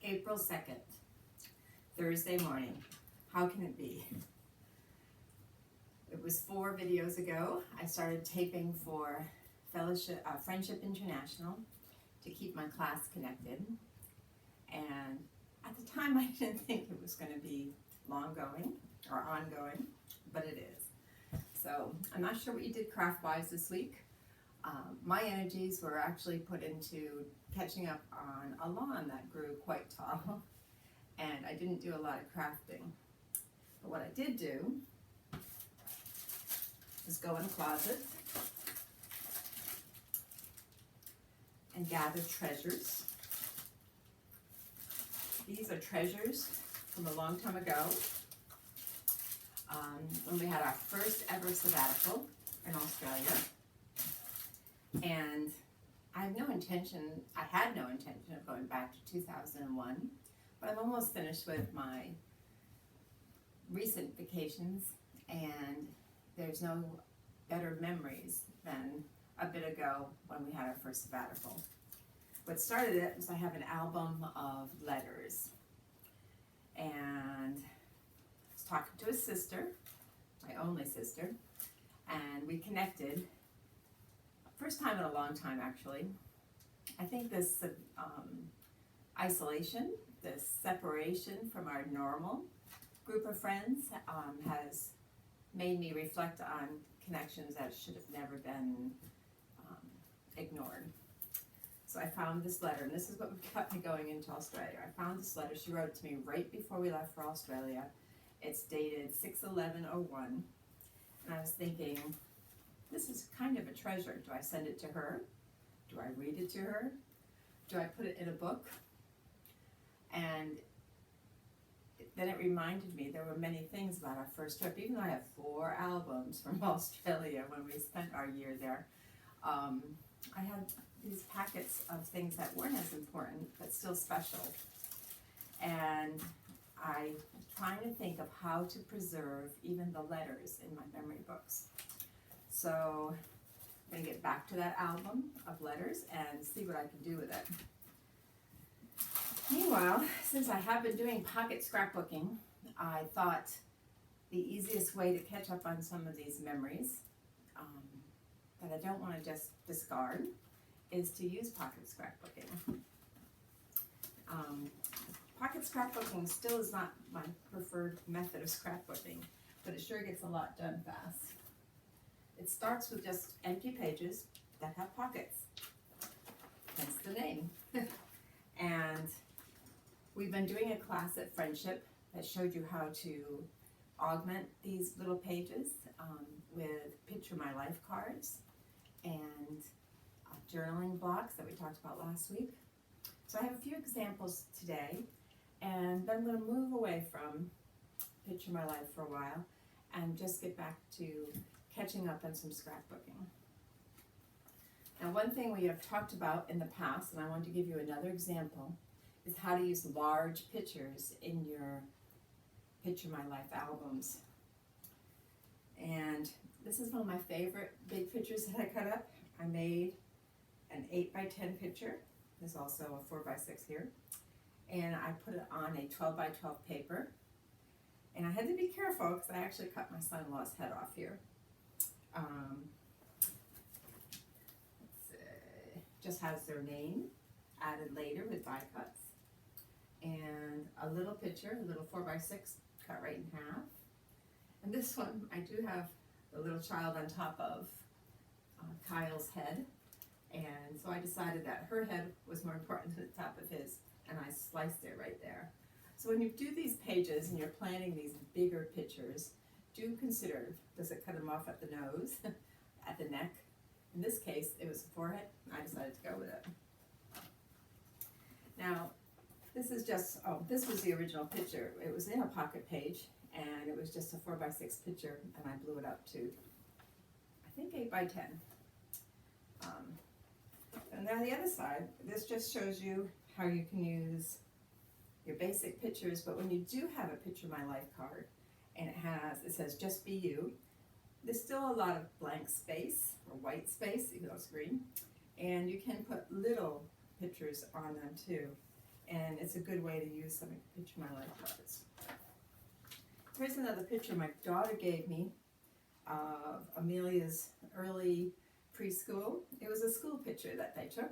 April 2nd, Thursday morning. How can it be? It was 4 videos ago. I started taping for Friendship International to keep my class connected. And at the time I didn't think it was going to be long going or ongoing, but it is. So I'm not sure what you did craft-wise this week. My energies were actually put into catching up on a lawn that grew quite tall, and I didn't do a lot of crafting. But what I did do is go in the closet and gather treasures. These are treasures from a long time ago, when we had our first ever sabbatical in Australia. And I had no intention of going back to 2001, but I'm almost finished with my recent vacations, and there's no better memories than a bit ago when we had our first sabbatical. What started it was I have an album of letters, and I was talking to a sister, my only sister, and we connected. First time in a long time, actually. I think this isolation, this separation from our normal group of friends has made me reflect on connections that should have never been ignored. So I found this letter, and this is what got me going into Australia. I found this letter. She wrote it to me right before we left for Australia. It's dated 6/11/01, and I was thinking, this is kind of a treasure. Do I send it to her? Do I read it to her? Do I put it in a book? And then it reminded me there were many things about our first trip. Even though I have 4 albums from Australia when we spent our year there, I had these packets of things that weren't as important but still special. And I'm trying to think of how to preserve even the letters in my memory books. So I'm going to get back to that album of letters and see what I can do with it. Meanwhile, since I have been doing pocket scrapbooking, I thought the easiest way to catch up on some of these memories that I don't want to just discard is to use pocket scrapbooking. Pocket scrapbooking still is not my preferred method of scrapbooking, but it sure gets a lot done fast. It starts with just empty pages that have pockets, hence the name. And we've been doing a class at Friendship that showed you how to augment these little pages with Picture My Life cards and journaling blocks that we talked about last week. So I have a few examples today, and then I'm going to move away from Picture My Life for a while and just get back to catching up on some scrapbooking. Now, one thing we have talked about in the past, and I want to give you another example, is how to use large pictures in your Picture My Life albums. And this is one of my favorite big pictures that I cut up. I made an 8x10 picture. There's also a 4x6 here. And I put it on a 12x12 paper. And I had to be careful because I actually cut my son-in-law's head off here. Just has their name added later with die cuts, and a little picture, a little 4x6 cut right in half. And this one, I do have the little child on top of Kyle's head, and so I decided that her head was more important than the top of his, and I sliced it right there. So when you do these pages and you're planning these bigger pictures, do consider, does it cut them off at the nose, at the neck? In this case, it was the forehead. I decided to go with it. Now, this is just, this was the original picture. It was in a pocket page, and it was just a 4x6 picture, and I blew it up to, I think, 8x10. And then on the other side, this just shows you how you can use your basic pictures, but when you do have a Picture My Life card, and it says just be you, there's still a lot of blank space or white space, even though it's green, and you can put little pictures on them too. and it's a good way to use some Picture My Life cards. Here's another picture my daughter gave me of Amelia's early preschool. It was a school picture that they took.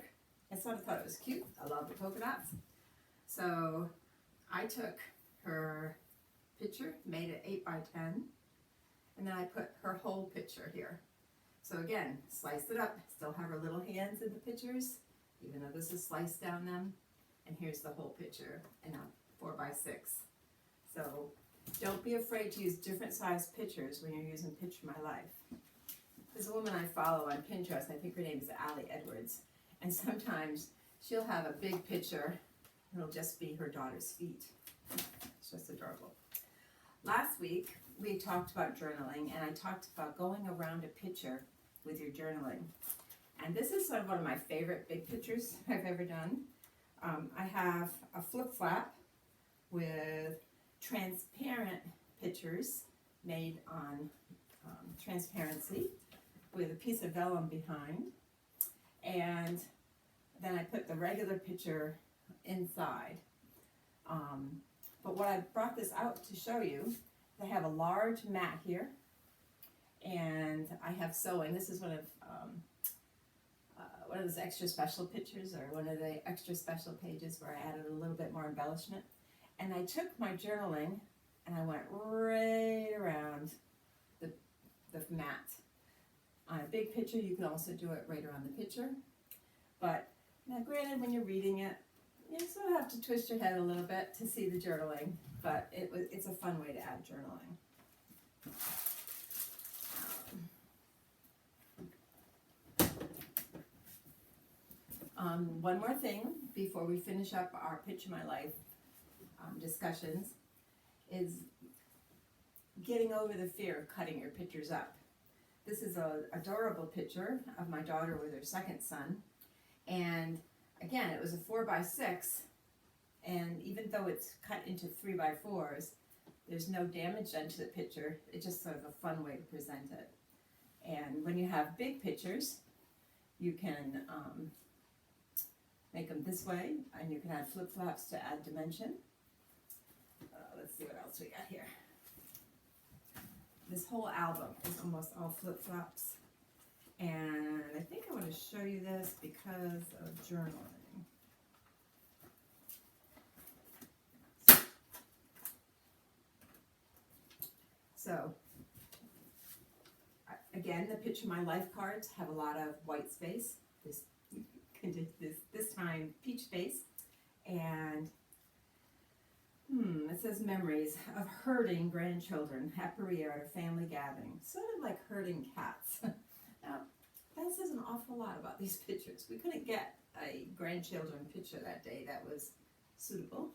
I sort of thought it was cute. I love the polka dots. So I took her picture, made it 8 by 10, and then I put her whole picture here. So again, sliced it up, still have her little hands in the pictures, even though this is sliced down them. And here's the whole picture in a 4 by 6. So don't be afraid to use different size pictures when you're using Picture My Life. There's a woman I follow on Pinterest, I think her name is Allie Edwards, and sometimes she'll have a big picture, and it'll just be her daughter's feet. It's just adorable. Last week, we talked about journaling, and I talked about going around a picture with your journaling. And this is sort of one of my favorite big pictures I've ever done. I have a flip-flap with transparent pictures made on transparency with a piece of vellum behind, and then I put the regular picture inside. But what I brought this out to show you, I have a large mat here, and I have sewing. This is one of those extra special pictures, or one of the extra special pages where I added a little bit more embellishment. And I took my journaling and I went right around the mat. On a big picture, you can also do it right around the picture. But now granted, when you're reading it, you sort of have to twist your head a little bit to see the journaling, but it's a fun way to add journaling. One more thing before we finish up our Picture My Life discussions is getting over the fear of cutting your pictures up. This is an adorable picture of my daughter with her second son, and again, it was a 4 by 6, and even though it's cut into 3 by 4s, there's no damage done to the picture. It's just sort of a fun way to present it. And when you have big pictures, you can make them this way, and you can add flip-flops to add dimension. Let's see what else we got here. This whole album is almost all flip-flops, and I think I want to show you this because of journaling. So, again, the Picture My Life cards have a lot of white space. This time peach face, and it says memories of herding grandchildren at Berea at a family gathering, sort of like herding cats. Now, that says an awful lot about these pictures. We couldn't get a grandchildren picture that day that was suitable,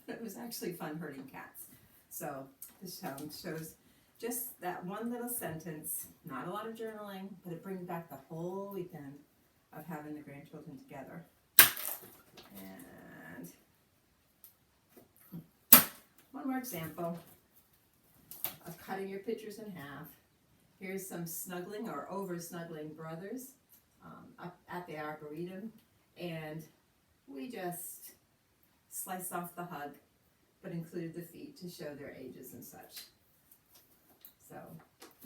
but it was actually fun herding cats. So this shows just that one little sentence, not a lot of journaling, but it brings back the whole weekend of having the grandchildren together. And one more example of cutting your pictures in half. Here's some snuggling or over snuggling brothers up at the Arboretum, and we just sliced off the hug, but included the feet to show their ages and such. So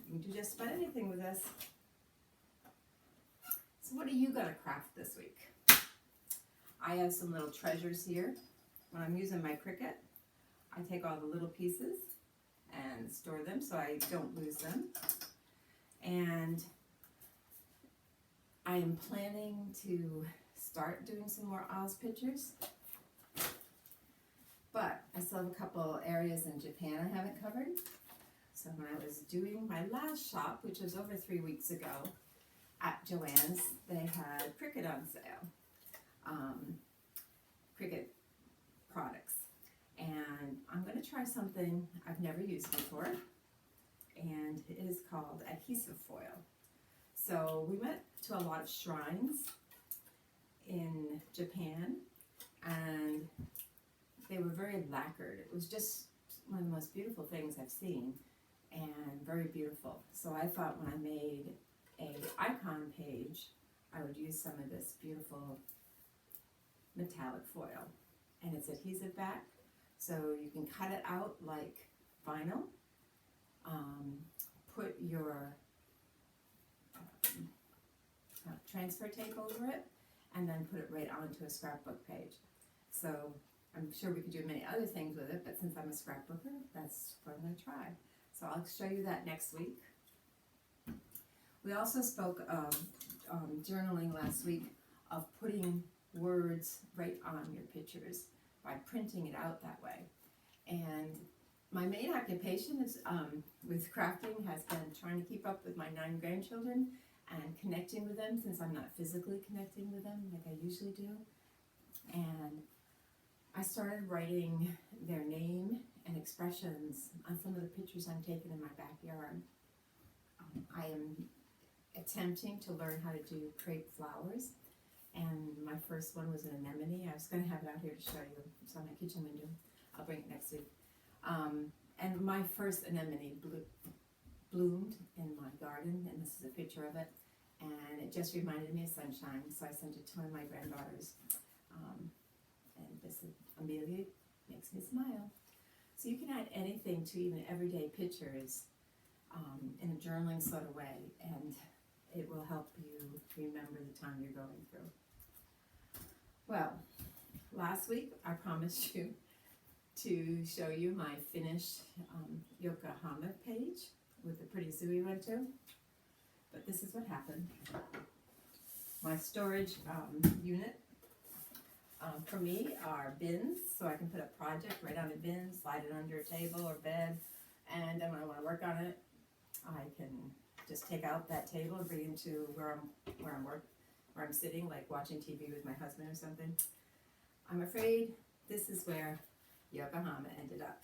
you can do just about anything with this. So what are you going to craft this week? I have some little treasures here. When I'm using my Cricut, I take all the little pieces and store them so I don't lose them. And I am planning to start doing some more Oz pictures. But I still have a couple areas in Japan I haven't covered. So when I was doing my last shop, which was over 3 weeks ago, at Joann's, they had Cricut on sale, Cricut products, and I'm going to try something I've never used before, and it is called adhesive foil. So we went to a lot of shrines in Japan, and they were very lacquered. It was just one of the most beautiful things I've seen, and very beautiful. So I thought when I made an icon page, I would use some of this beautiful metallic foil. and it's adhesive back, so you can cut it out like vinyl. Put your transfer tape over it, and then put it right onto a scrapbook page. So I'm sure we could do many other things with it, but since I'm a scrapbooker, that's what I'm going to try. So I'll show you that next week. We also spoke of journaling last week, of putting words right on your pictures by printing it out that way. And my main occupation is with crafting has been trying to keep up with my 9 grandchildren and connecting with them, since I'm not physically connecting with them like I usually do. And I started writing their name and expressions on some of the pictures I'm taking in my backyard. I am attempting to learn how to do crepe flowers, and my first one was an anemone. I was going to have it out here to show you. It's on my kitchen window. I'll bring it next week. And my first anemone bloomed in my garden, and this is a picture of it, and it just reminded me of sunshine, so I sent it to one of my granddaughters. And this Amelia makes me smile. So you can add anything to even everyday pictures in a journaling sort of way, and it will help you remember the time you're going through. Well, last week I promised you to show you my finished Yokohama page with the pretty zoo we went to, but this is what happened. My storage unit for me are bins, so I can put a project right on a bin, slide it under a table or bed, and then when I want to work on it, I can just take out that table and bring it into where I'm sitting, like watching TV with my husband or something. I'm afraid this is where Yokohama ended up.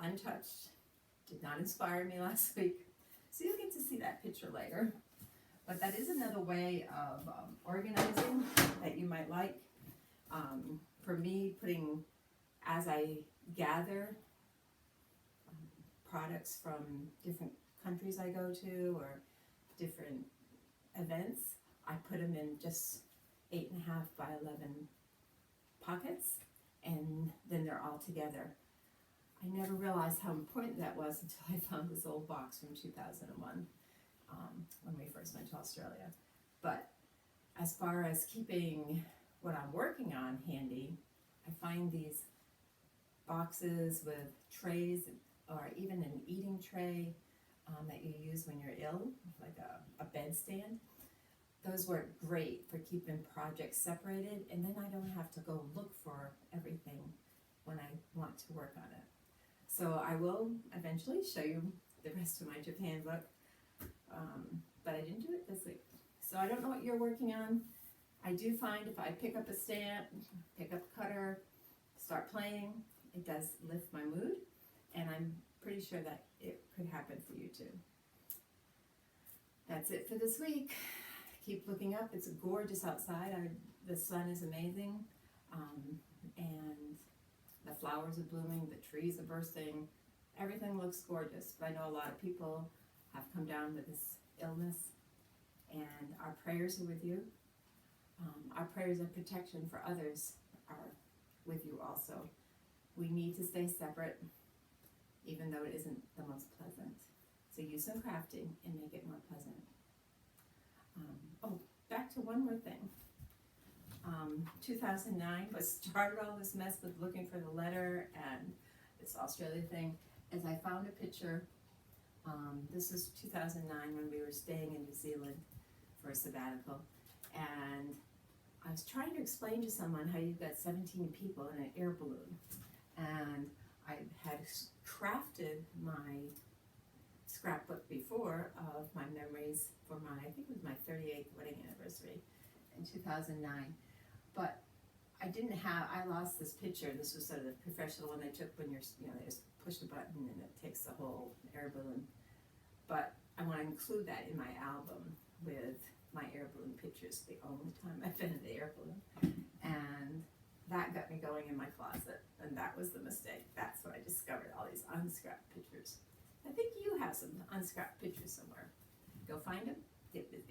Untouched, did not inspire me last week, so you'll get to see that picture later. But that is another way of organizing that you might like. For me, as I gather products from different countries I go to or different events, I put them in just 8.5 by 11 pockets, and then they're all together. I never realized how important that was until I found this old box from 2001 when we first went to Australia. But as far as keeping what I'm working on handy, I find these boxes with trays, or even an eating tray that you use when you're ill, like a bed stand. Those work great for keeping projects separated, and then I don't have to go look for everything when I want to work on it. So I will eventually show you the rest of my Japan book, but I didn't do it this week. So I don't know what you're working on. I do find if I pick up a stamp, pick up a cutter, start playing, it does lift my mood, and I'm pretty sure that it could happen for you too. That's it for this week. Keep looking up. It's gorgeous outside. The sun is amazing, and the flowers are blooming, the trees are bursting. Everything looks gorgeous, but I know a lot of people have come down with this illness, and our prayers are with you. Our prayers of protection for others are with you also. We need to stay separate, even though it isn't the most pleasant. So use some crafting and make it more pleasant. Back to one more thing. 2009 started all this mess with looking for the letter and this Australia thing, as I found a picture. This was 2009 when we were staying in New Zealand for a sabbatical, and I was trying to explain to someone how you've got 17 people in an air balloon, and I had crafted my scrapbook before of my memories for I think it was my 38th wedding anniversary in 2009, but I lost this picture. This was sort of the professional one they took when they just push the button and it takes the whole air balloon. But I want to include that in my album with my air balloon pictures, the only time I've been in the air balloon. And that got me going in my closet, and that was the mistake. That's when I discovered all these unscrapped pictures. I think you have some unscrapped pictures somewhere. Go find them, get busy.